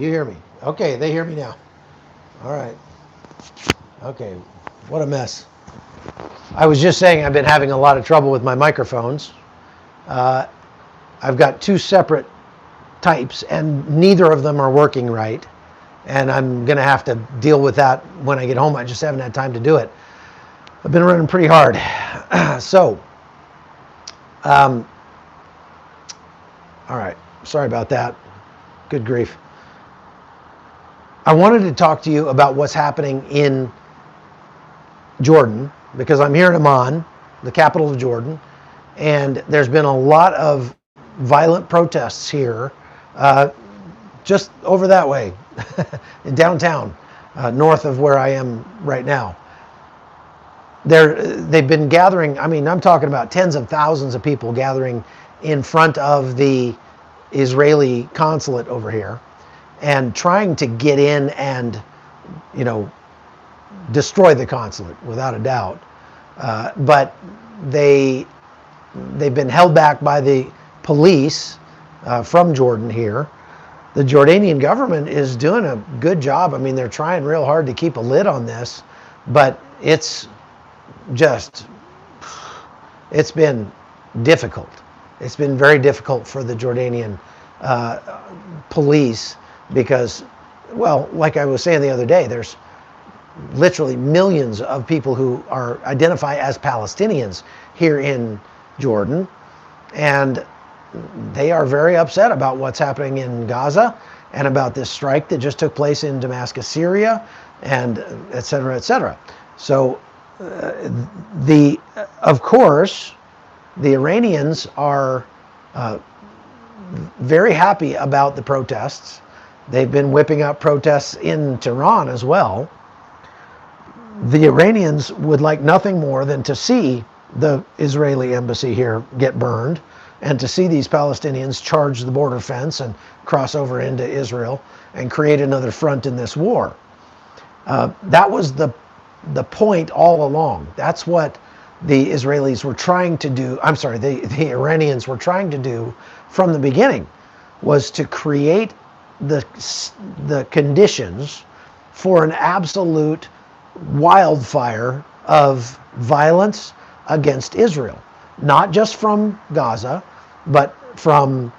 You hear me? Okay, they hear me now. All right. Okay, what a mess. I was just saying I've been having a lot of trouble with my microphones. Uh, I've got two separate types, and neither of them are working right. And I'm going to have to deal with that when I get home. I just haven't had time to do it. I've been running pretty hard. So, um, all right. Sorry about that. Good grief. I wanted to talk to you about what's happening in Jordan because I'm here in Amman, the capital of Jordan, and there's been a lot of violent protests here, uh, just over that way, in downtown, north of where I am right now. They've been gathering. I mean, I'm talking about tens of thousands of people gathering in front of the Israeli consulate over here, and trying to get in and, you know, destroy the consulate without a doubt. But they've been held back by the police from Jordan here. The Jordanian government is doing a good job. I mean, they're trying real hard to keep a lid on this, but it's been difficult. It's been very difficult for the Jordanian police because, well, like I was saying the other day, there's literally millions of people who identify as Palestinians here in Jordan, and they are very upset about what's happening in Gaza and about this strike that just took place in Damascus, Syria, and et cetera, et cetera. So, of course, the Iranians are very happy about the protests. They've been whipping up protests in Tehran as well. The Iranians would like nothing more than to see the Israeli embassy here get burned and to see these Palestinians charge the border fence and cross over into Israel and create another front in this war. That was the point all along. That's what the Israelis were trying to do. I'm sorry, the Iranians were trying to do from the beginning, was to create the conditions for an absolute wildfire of violence against Israel, not just from Gaza, but from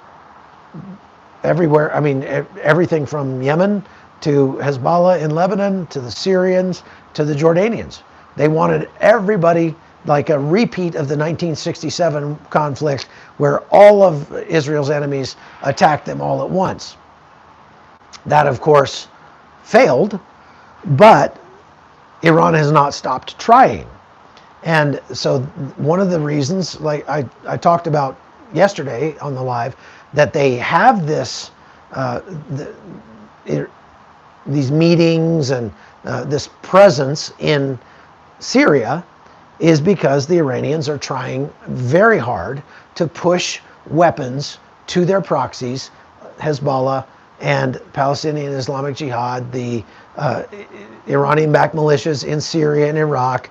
everywhere. I mean, everything from Yemen to Hezbollah in Lebanon to the Syrians to the Jordanians. They wanted everybody, like a repeat of the 1967 conflict where all of Israel's enemies attacked them all at once. That, of course, failed, but Iran has not stopped trying. And so one of the reasons, like I talked about yesterday on the live, that they have these meetings and this presence in Syria is because the Iranians are trying very hard to push weapons to their proxies, Hezbollah and Palestinian Islamic Jihad, the Iranian-backed militias in Syria and Iraq,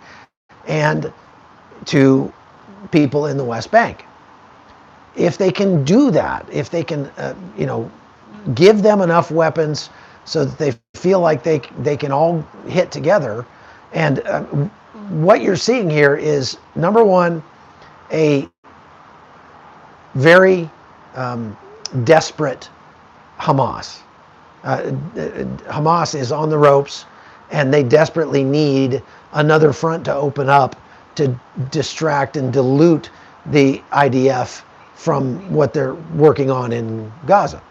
and to people in the West Bank. If they can do that, if they can, give them enough weapons so that they feel like they can all hit together, and what you're seeing here is, number one, a very desperate Hamas. Hamas is on the ropes, and they desperately need another front to open up to distract and dilute the IDF from what they're working on in Gaza.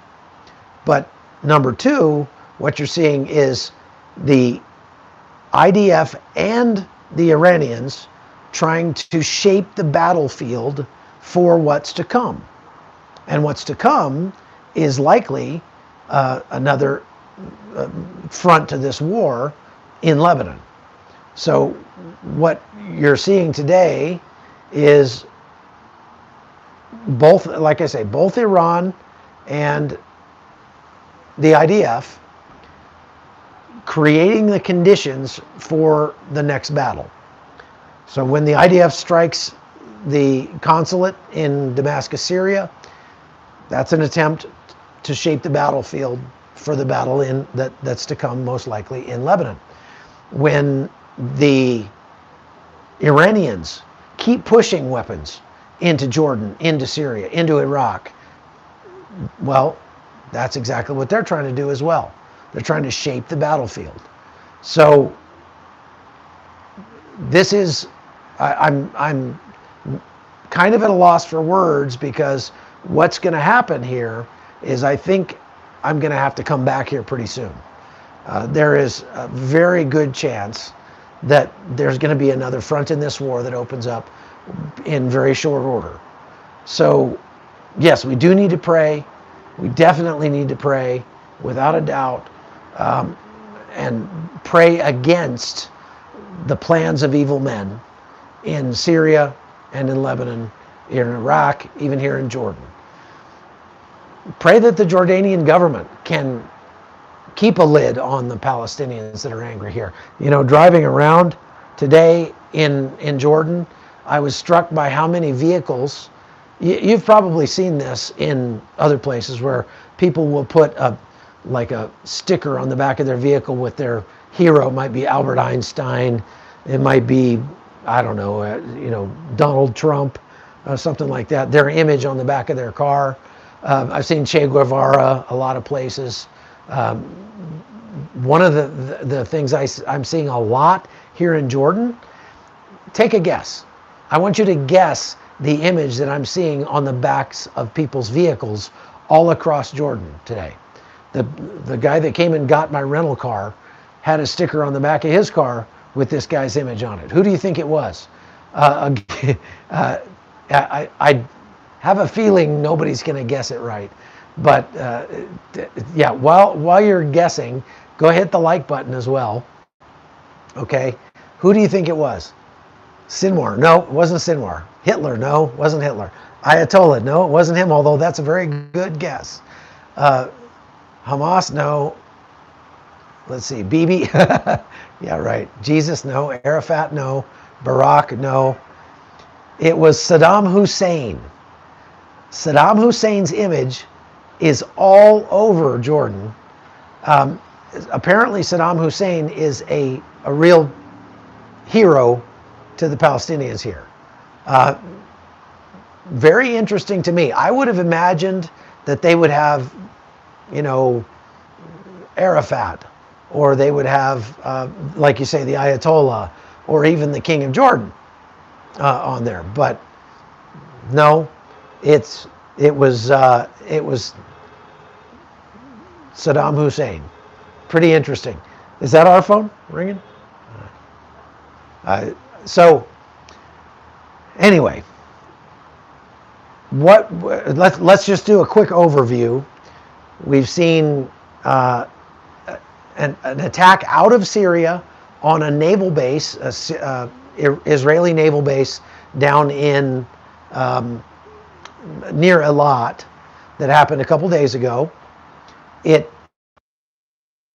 But number two, what you're seeing is the IDF and the Iranians trying to shape the battlefield for what's to come. And what's to come is likely another front to this war in Lebanon. So what you're seeing today is both, like I say, both Iran and the IDF creating the conditions for the next battle. So when the IDF strikes the consulate in Damascus, Syria, that's an attempt to shape the battlefield for the battle that's to come, most likely in Lebanon. When the Iranians keep pushing weapons into Jordan, into Syria, into Iraq, well, that's exactly what they're trying to do as well. They're trying to shape the battlefield. So this is, I'm kind of at a loss for words, because what's going to happen here is, I think I'm going to have to come back here pretty soon. There is a very good chance that there's going to be another front in this war that opens up in very short order. So yes, we do need to pray. We definitely need to pray, without a doubt, and pray against the plans of evil men in Syria and in Lebanon, in Iraq, even here in Jordan. Pray that the Jordanian government can keep a lid on the Palestinians that are angry here. You know, driving around today in Jordan, I was struck by how many vehicles. You've probably seen this in other places, where people will put a sticker on the back of their vehicle with their hero. It might be Albert Einstein. It might be, I don't know, Donald Trump, something like that. Their image on the back of their car. I've seen Che Guevara a lot of places. One of the things I'm seeing a lot here in Jordan, take a guess. I want you to guess the image that I'm seeing on the backs of people's vehicles all across Jordan today. The guy that came and got my rental car had a sticker on the back of his car with this guy's image on it. Who do you think it was? I have a feeling nobody's going to guess it right. But yeah, while you're guessing, go hit the like button as well. Okay, who do you think it was? Sinwar? No, it wasn't Sinwar. Hitler? No, it wasn't Hitler. Ayatollah? No, it wasn't him, although that's a very good guess. Hamas? No. Let's see, Bibi? Yeah, right. Jesus? No. Arafat? No. Barack? No. It was Saddam Hussein. Saddam Hussein's image is all over Jordan. Apparently Saddam Hussein is a real hero to the Palestinians here. Very interesting to me. I would have imagined that they would have, Arafat, or they would have, like you say, the Ayatollah, or even the King of Jordan on there. But no, it was Saddam Hussein. Pretty interesting. Is that our phone ringing? So anyway, let's just do a quick overview. We've seen an attack out of Syria on a naval base, Israeli naval base down in near Eilat, that happened a couple days ago. It